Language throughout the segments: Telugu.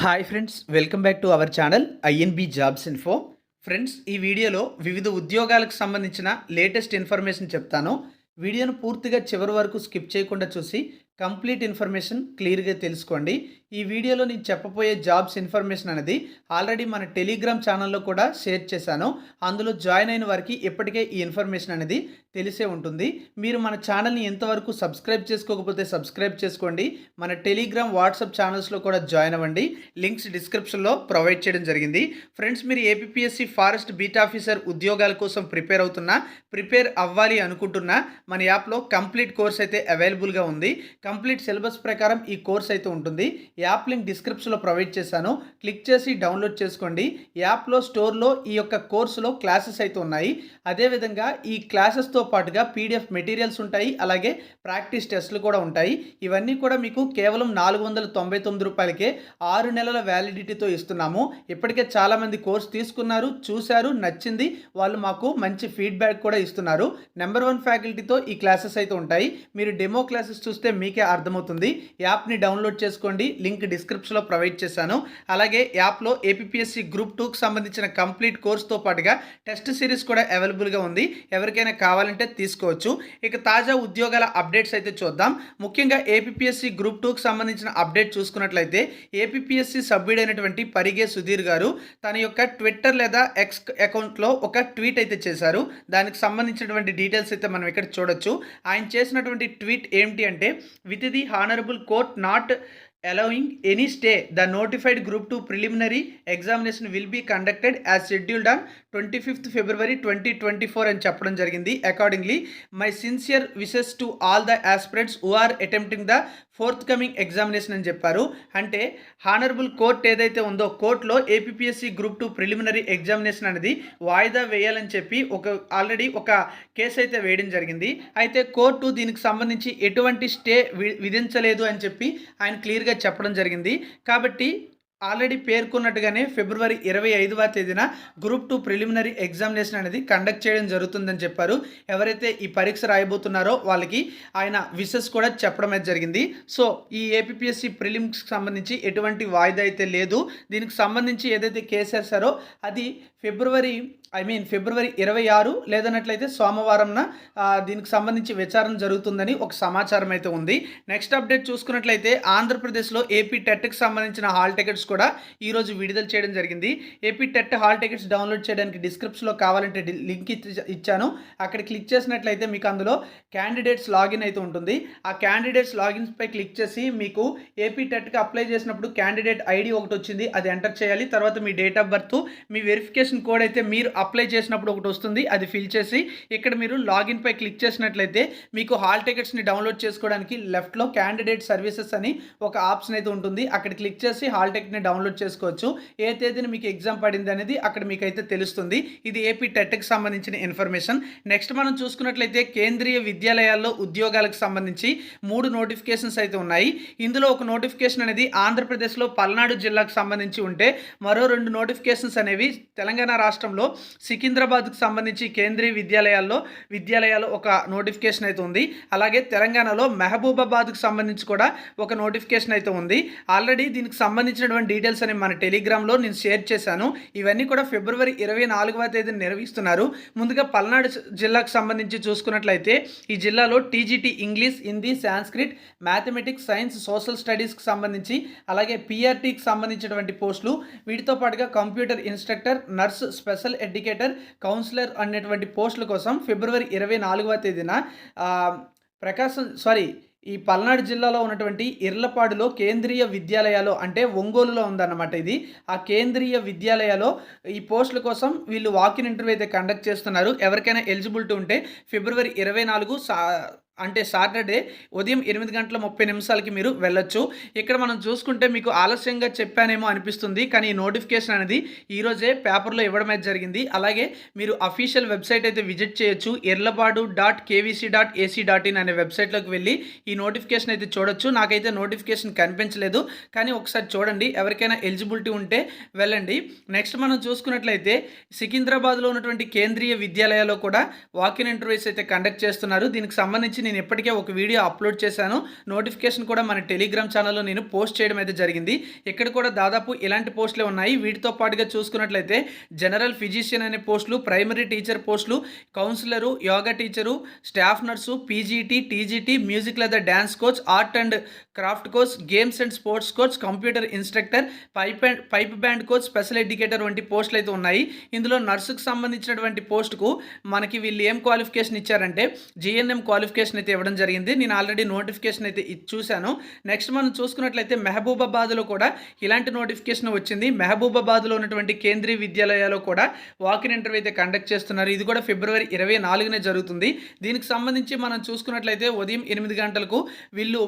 Hi friends, welcome back to our channel INB jobs info. Friends, ఈ వీడియోలో వివిధ ఉద్యోగాలకు సంబంధించిన లేటెస్ట్ ఇన్ఫర్మేషన్ చెప్తాను. వీడియోను పూర్తిగా చివరి వరకు స్కిప్ చేయకుండా చూసి కంప్లీట్ ఇన్ఫర్మేషన్ క్లియర్గా తెలుసుకోండి. ఈ వీడియోలో నేను చెప్పబోయే జాబ్స్ ఇన్ఫర్మేషన్ అనేది ఆల్రెడీ మన టెలిగ్రామ్ ఛానల్లో కూడా షేర్ చేశాను. అందులో జాయిన్ అయిన వారికి ఇప్పటికే ఈ ఇన్ఫర్మేషన్ అనేది తెలిసే ఉంటుంది. మీరు మన ఛానల్ని ఎంతవరకు సబ్స్క్రైబ్ చేసుకోకపోతే సబ్స్క్రైబ్ చేసుకోండి. మన టెలిగ్రామ్, వాట్సాప్ ఛానల్స్లో కూడా జాయిన్ అవ్వండి. లింక్స్ డిస్క్రిప్షన్లో ప్రొవైడ్ చేయడం జరిగింది. ఫ్రెండ్స్, మీరు ఏపీఎస్సీ ఫారెస్ట్ బీట్ ఆఫీసర్ ఉద్యోగాల కోసం ప్రిపేర్ అవ్వాలి అనుకుంటున్నా మన యాప్లో కంప్లీట్ కోర్స్ అయితే అవైలబుల్గా ఉంది. కంప్లీట్ సిలబస్ ప్రకారం ఈ కోర్స్ అయితే ఉంటుంది. యాప్ లింక్ డిస్క్రిప్షన్లో ప్రొవైడ్ చేశాను. క్లిక్ చేసి డౌన్లోడ్ చేసుకోండి. యాప్లో స్టోర్లో ఈ యొక్క కోర్సులో క్లాసెస్ అయితే ఉన్నాయి. అదేవిధంగా ఈ క్లాసెస్తో పాటుగా పీడిఎఫ్ మెటీరియల్స్ ఉంటాయి, అలాగే ప్రాక్టీస్ టెస్ట్లు కూడా ఉంటాయి. ఇవన్నీ కూడా మీకు కేవలం 499 రూపాయలకే 6 నెలల వ్యాలిడిటీతో ఇస్తున్నాము. ఇప్పటికే చాలామంది కోర్స్ తీసుకున్నారు, చూశారు, నచ్చింది. వాళ్ళు మాకు మంచి ఫీడ్బ్యాక్ కూడా ఇస్తున్నారు. నెంబర్ 1 ఫ్యాకల్టీతో ఈ క్లాసెస్ అయితే ఉంటాయి. మీరు డెమో క్లాసెస్ చూస్తే మీకే అర్థమవుతుంది. యాప్ని డౌన్లోడ్ చేసుకోండి. లింక్ డిస్క్రిప్షన్లో ప్రొవైడ్ చేశాను. అలాగే యాప్లో ఏపీఎస్సీ గ్రూప్ 2కి సంబంధించిన కంప్లీట్ కోర్స్తో పాటుగా టెస్ట్ సిరీస్ కూడా అవైలబుల్గా ఉంది. ఎవరికైనా కావాలంటే తీసుకోవచ్చు. ఇక తాజా ఉద్యోగాల అప్డేట్స్ అయితే చూద్దాం. ముఖ్యంగా ఏపీఎస్సీ గ్రూప్ 2కి సంబంధించిన అప్డేట్ చూసుకున్నట్లయితే ఏపీఎస్సీ సభ్యుడైనటువంటి పరిగే సుధీర్ గారు తన యొక్క ట్విట్టర్ లేదా ఎక్స్ అకౌంట్లో ఒక ట్వీట్ అయితే చేశారు. దానికి సంబంధించినటువంటి డీటెయిల్స్ అయితే మనం ఇక్కడ చూడొచ్చు. ఆయన చేసినటువంటి ట్వీట్ ఏమిటి అంటే, with the honourable court not allowing any stay, the notified group 2 preliminary examination will be conducted as scheduled on 25th February 2024 అని చెప్పడం జరిగింది. Accordingly my sincere wishes to all the aspirants who are attempting the forthcoming examination అని చెప్పారు. అంటే హానరబుల్ కోర్ట్ ఏదైతే ఉందో కోర్టులో ఏపీఎస్సీ గ్రూప్ 2 ప్రిలిమినరీ ఎగ్జామినేషన్ అనేది వాయిదా వేయాలని చెప్పి ఆల్రెడీ ఒక కేసు అయితే వేయడం జరిగింది. అయితే కోర్టు దీనికి సంబంధించి ఎటువంటి స్టే విధించలేదు అని చెప్పి ఆయన క్లియర్గా చెప్పడం జరిగింది. కాబట్టి ఆల్రెడీ పేర్కొన్నట్టుగానే ఫిబ్రవరి 25వ తేదీన గ్రూప్ 2 ప్రిలిమినరీ ఎగ్జామినేషన్ అనేది కండక్ట్ చేయడం జరుగుతుందని చెప్పారు. ఎవరైతే ఈ పరీక్ష రాయబోతున్నారో వాళ్ళకి ఆయన విషెస్ కూడా చెప్పడం అయితే జరిగింది. సో ఈ ఏపీఎస్సీ ప్రిలిమ్స్కి సంబంధించి ఎటువంటి వాయిదా అయితే లేదు. దీనికి సంబంధించి ఏదైతే కేసు వేశారో అది ఫిబ్రవరి 26 లేదన్నట్లయితే సోమవారంన దీనికి సంబంధించి విచారణ జరుగుతుందని ఒక సమాచారం అయితే ఉంది. నెక్స్ట్ అప్డేట్ చూసుకున్నట్లయితే ఆంధ్రప్రదేశ్లో ఏపీ టెట్కి సంబంధించిన హాల్ టికెట్స్ కూడా ఈరోజు విడుదల చేయడం జరిగింది. AP TET hall tickets download చేయడానికి డిస్క్రిప్షన్లో కావాలంటే లింక్ ఇచ్చాను. అక్కడ క్లిక్ చేసినట్లయితే మీకు అందులో క్యాండిడేట్స్ లాగిన్ అయితే ఉంటుంది. ఆ క్యాండిడేట్స్ లాగిన్పై క్లిక్ చేసి మీకు ఏపీ టెట్కి అప్లై చేసినప్పుడు క్యాండిడేట్ ఐడి ఒకటి వచ్చింది, అది ఎంటర్ చేయాలి. తర్వాత మీ డేట్ ఆఫ్ బర్త్, మీ వెరిఫికేషన్ కోడ్ అయితే మీరు అప్లై చేసినప్పుడు ఒకటి వస్తుంది, అది ఫిల్ చేసి ఇక్కడ మీరు లాగిన్ పై క్లిక్ చేసినట్లయితే మీకు హాల్ టికెట్స్ని డౌన్లోడ్ చేసుకోవడానికి లెఫ్ట్లో క్యాండిడేట్ సర్వీసెస్ అని ఒక ఆప్షన్ అయితే ఉంటుంది. అక్కడ క్లిక్ చేసి హాల్ టికెట్ని డౌన్లోడ్ చేసుకోవచ్చు. ఏ తేదీన మీకు ఎగ్జామ్ పడింది అనేది అక్కడ మీకు అయితే తెలుస్తుంది. ఇది ఏపీ టెట్కి సంబంధించిన ఇన్ఫర్మేషన్. నెక్స్ట్ మనం చూసుకున్నట్లయితే కేంద్రీయ విద్యాలయాల్లో ఉద్యోగాలకు సంబంధించి 3 నోటిఫికేషన్స్ అయితే ఉన్నాయి. ఇందులో ఒక నోటిఫికేషన్ అనేది ఆంధ్రప్రదేశ్లో పల్నాడు జిల్లాకు సంబంధించి ఉంటే మరో 2 నోటిఫికేషన్స్ అనేవి తెలంగాణ రాష్ట్రంలో సికింద్రాబాద్కు సంబంధించి కేంద్రీయ విద్యాలయాల్లో ఒక నోటిఫికేషన్ అయితే ఉంది. అలాగే తెలంగాణలో మహబూబాబాద్కు సంబంధించి కూడా ఒక నోటిఫికేషన్ అయితే ఉంది. ఆల్రెడీ దీనికి సంబంధించినటువంటి డీటెయిల్స్ అని మన టెలిగ్రామ్లో నేను షేర్ చేశాను. ఇవన్నీ కూడా ఫిబ్రవరి 24వ తేదీన నిర్వహిస్తున్నారు. ముందుగా పల్నాడు జిల్లాకు సంబంధించి చూసుకున్నట్లయితే ఈ జిల్లాలో TGT English, Hindi, Sanskrit, mathematics, science, social స్టడీస్కి సంబంధించి అలాగే పీఆర్టీకి సంబంధించినటువంటి పోస్టులు, వీటితో పాటుగా computer instructor, nurse, special educator, counsellor అనేటువంటి పోస్టుల కోసం ఫిబ్రవరి 24వ తేదీన ఈ పల్నాడు జిల్లాలో ఉన్నటువంటి ఇర్లపాడులో కేంద్రీయ విద్యాలయాలు అంటే ఒంగోలులో ఉందన్నమాట ఇది. ఆ కేంద్రీయ విద్యాలయాలో ఈ పోస్టుల కోసం వీళ్ళు వాకిన్ ఇంటర్వ్యూ అయితే కండక్ట్ చేస్తున్నారు. ఎవరికైనా ఎలిజిబిలిటీ ఉంటే ఫిబ్రవరి 24 అంటే సాటర్డే ఉదయం 8:30 మీరు వెళ్ళొచ్చు. ఇక్కడ మనం చూసుకుంటే మీకు ఆలస్యంగా చెప్పానేమో అనిపిస్తుంది, కానీ ఈ నోటిఫికేషన్ అనేది ఈరోజే పేపర్లో ఇవ్వడం అయితే జరిగింది. అలాగే మీరు అఫీషియల్ వెబ్సైట్ అయితే విజిట్ చేయొచ్చు. erlapadu.kvc.ac.in అనే వెబ్సైట్లోకి వెళ్ళి ఈ నోటిఫికేషన్ అయితే చూడొచ్చు. నాకైతే నోటిఫికేషన్ కనిపించలేదు, కానీ ఒకసారి చూడండి. ఎవరికైనా ఎలిజిబిలిటీ ఉంటే వెళ్ళండి. నెక్స్ట్ మనం చూసుకున్నట్లయితే సికింద్రాబాద్లో ఉన్నటువంటి కేంద్రీయ విద్యాలయాల్లో కూడా వాకిన్ ఇంటర్వ్యూస్ అయితే కండక్ట్ చేస్తున్నారు. దీనికి సంబంధించి నేను ఇప్పటికే ఒక వీడియో అప్లోడ్ చేశాను. నోటిఫికేషన్ కూడా మన టెలిగ్రామ్ ఛానల్లో నేను పోస్ట్ చేయడం అయితే జరిగింది. ఇక్కడ కూడా దాదాపు ఇలాంటి పోస్టులే ఉన్నాయి. వీటితో పాటుగా చూసుకున్నట్లయితే జనరల్ ఫిజిషియన్ అనే పోస్టులు, ప్రైమరీ టీచర్ పోస్టులు, counsellor, yoga teacher, staff nurse, PGT, TGT, music లేదా dance coach, art and craft coach, games and sports coach, computer instructor, pipe band coach, special educator వంటి పోస్టులు అయితే ఉన్నాయి. ఇందులో నర్సుకు సంబంధించినటువంటి పోస్టుకు మనకి వీళ్ళు ఏం క్వాలిఫికేషన్ ఇచ్చారంటే జిఎన్ఎం క్వాలిఫికేషన్ అయితే ఇవ్వడం జరిగింది. నేను ఆల్రెడీ నోటిఫికేషన్ అయితే చూశాను. నెక్స్ట్ మనం చూసుకున్నట్లయితే మెహబూబాబాద్లో కూడా ఇలాంటి నోటిఫికేషన్ వచ్చింది. మెహబూబాబాద్లో ఉన్నటువంటి కేంద్రీయ విద్యాలయాల్లో కూడా వాకిన్ ఇంటర్వ్యూ అయితే కండక్ట్ చేస్తున్నారు. ఇది కూడా ఫిబ్రవరి 24నే జరుగుతుంది. దీనికి సంబంధించి మనం చూసుకున్నట్లయితే ఉదయం 8 గంటలకు వీళ్ళు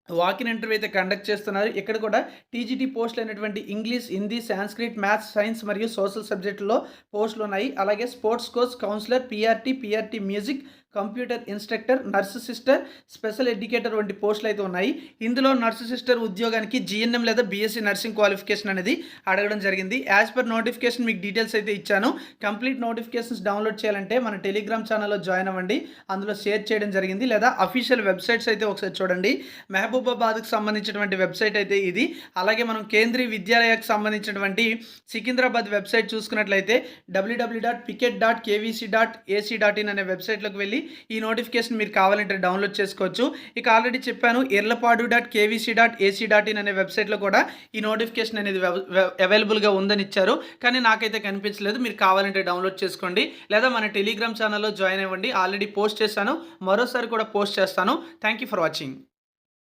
వాకిన్ ఇంటర్వ్యూ అయితే కండక్ట్ చేస్తున్నారు. ఇక్కడ కూడా టీజీటీ పోస్టులు అయినటువంటి English, Hindi, Sanskrit, maths, science మరియు సోషల్ సబ్జెక్టులో పోస్టులు ఉన్నాయి. అలాగే sports coach, counsellor, PRT music, computer instructor, nurse sister, special educator వంటి పోస్టులు అయితే ఉన్నాయి. ఇందులో నర్సు సిస్టర్ ఉద్యోగానికి జిఎన్ఎం లేదా బీఎస్సీ నర్సింగ్ క్వాలిఫికేషన్ అనేది అడగడం జరిగింది. యాజ్ పర్ నోటిఫికేషన్ మీకు డీటెయిల్స్ అయితే ఇచ్చాను. కంప్లీట్ నోటిఫికేషన్స్ డౌన్లోడ్ చేయాలంటే మన టెలిగ్రామ్ ఛానల్లో జాయిన్ అవ్వండి. అందులో షేర్ చేయడం జరిగింది. లేదా అఫీషియల్ వెబ్సైట్స్ అయితే ఒకసారి చూడండి. మహబూబాబాద్కి సంబంధించినటువంటి వెబ్సైట్ అయితే ఇది. అలాగే మనం కేంద్రీయ విద్యాలయానికి సంబంధించినటువంటి సికింద్రాబాద్ వెబ్సైట్ చూసుకున్నట్లయితే www.picket.kvc.ac.in అనే వెబ్సైట్లోకి వెళ్ళి ఈ నోటిఫికేషన్ మీరు కావాలంటే డౌన్లోడ్ చేసుకోవచ్చు. ఇక ఆల్రెడీ చెప్పాను irlapadu.kvc.ac.in అనే వెబ్సైట్లో కూడా ఈ నోటిఫికేషన్ అనేది అవైలబుల్గా ఉందని ఇచ్చారు. కానీ నాకైతే కనిపించలేదు. మీరు కావాలంటే డౌన్లోడ్ చేసుకోండి. లేదా మన టెలిగ్రామ్ ఛానల్లో జాయిన్ అవ్వండి. ఆల్రెడీ పోస్ట్ చేశాను, మరోసారి కూడా పోస్ట్ చేస్తాను. Thank you for watching.